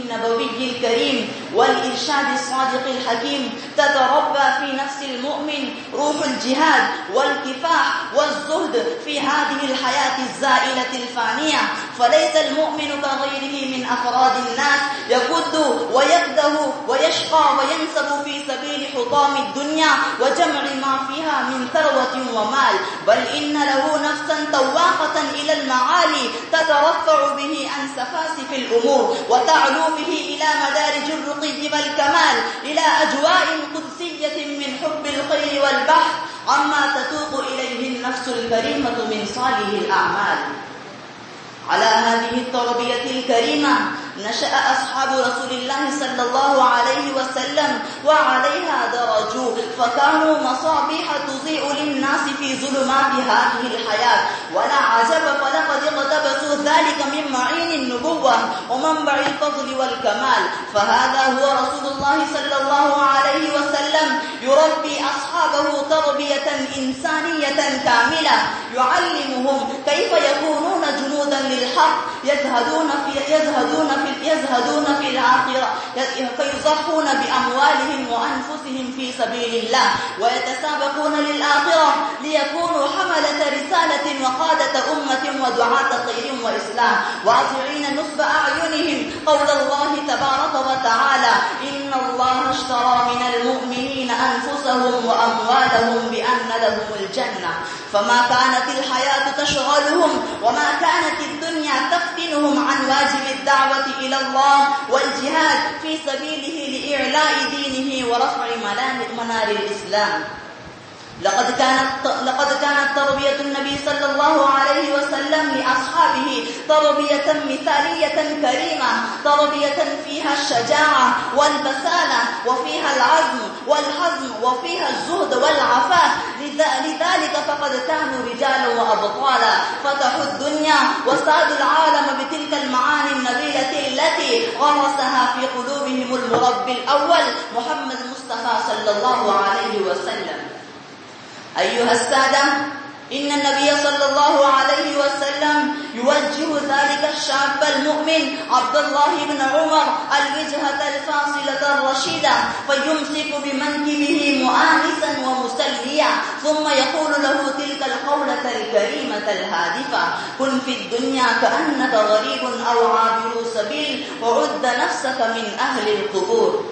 النبوي الكريم والإرشاد الصادق الحكيم تتربى في نفس المؤمن روح الجهاد والكفاح والزهد في هذه الحياة الزائلة الفانية. فليس المؤمن كغيره من أفراد الناس يكد ويكده ويشقى وينسب في سبيل حطام الدنيا وجمع ما فيها من ثروة ومال، بل إن له نفسا تواقة إلى المعالي تترفع به عن سفاسف الأمور وتعلو به إلى مدارج الرقي والكمال، إلى أجواء قدسية من حب الخير والبحث عما تتوق إليه النفس الكريمة من صالح الأعمال. على هذه التربية الكريمة نشأ أصحاب رسول الله صلى الله عليه وسلم وعليها درجوا، فكانوا مصابيح تضيء للناس في ظلمات هذه الحياة. ولا عجب، فلقد اقتبسوا ذلك من معين النبوة ومنبع الفضل والكمال. فهذا هو رسول الله صلى الله عليه وسلم يربي أصحابه تربية إنسانية كاملة، يعلمهم كيف يكونون جنودا للحق يزهدون في الآخرة، فيضحون بأموالهم وأنفسهم في سبيل الله ويتسابقون للآخرة ليكونوا حملة رسالة وقادة أمة ودعاة خير وإسلام، واضعين نصب أعينهم قول الله تبارك وتعالى إن الله اشترى من المؤمنين أنفسهم وأموالهم بأن لهم الجنة. فما كانت الحياة تشغلهم وما كانت الدنيا تفتنهم عن واجب الدعوة إلى الله والجهاد في سبيله لإعلاء دينه ورفع منار الإسلام. لقد كانت تربية النبي صلى الله عليه وسلم لأصحابه تربية مثالية كريمة، تربية فيها الشجاعة والبسالة وفيها العزم والحزم وفيها الزهد والعفاف. لذلك فقد كانوا رجالا وأبطالا فتحوا الدنيا وسادوا العالم بتلك المعاني النبيلة التي غرسها في قلوبهم المربي الأول محمد مصطفى صلى الله عليه وسلم. أيها السادة، إن النبي صلى الله عليه وسلم يوجه ذلك الشاب المؤمن عبد الله بن عمر الوجهة الفاصلة الرشيدة، فيمسك بمنكبه مؤانسا ومسليا، ثم يقول له تلك القولة الكريمة الهادفة كن في الدنيا كأنك غريب أو عابر سبيل وعد نفسك من أهل القبور.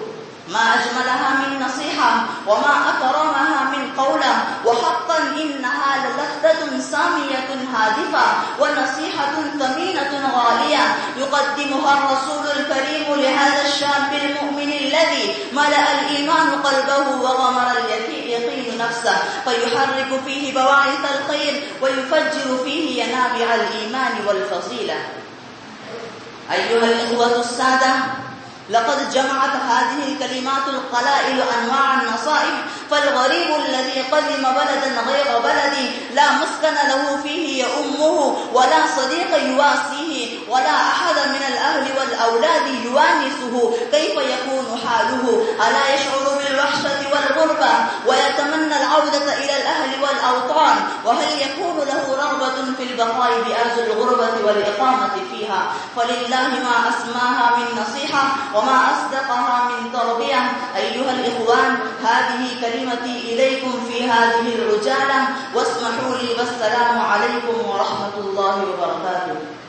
ما أجملها من نصيحة وما أكرمها من قولة، وحقا إنها للفتة سامية هادفة ونصيحة ثمينة غالية يقدمها الرسول الكريم لهذا الشاب المؤمن الذي ملأ الإيمان قلبه وغمر اليقين نفسه، فيحرك فيه بواعث الخير ويفجر فيه ينابع الإيمان والفضيلة. أيها الإخوة السادة، لقد جمعت هذه الكلمات القلائل أنواع النصائح. فالغريب الذي قدم بلدا غير بلدي لا مسكن له فيه يؤمه ولا صديق يواسيه ولا أحد من الأهل والأولاد يوانسه، كيف يكون حاله؟ ألا يشعر بالوحشة والغربة ويتمنى العودة إلى الأهل الأوطان وهل يكون له رغبة في البقاء بأرض الغربة والإقامة فيها فلله ما أسماها من نصيحة وما أصدقها من تربية. أيها الإخوان هذه كلمتي إليكم في هذه العجالة واسمحوا لي والسلام عليكم ورحمة الله وبركاته.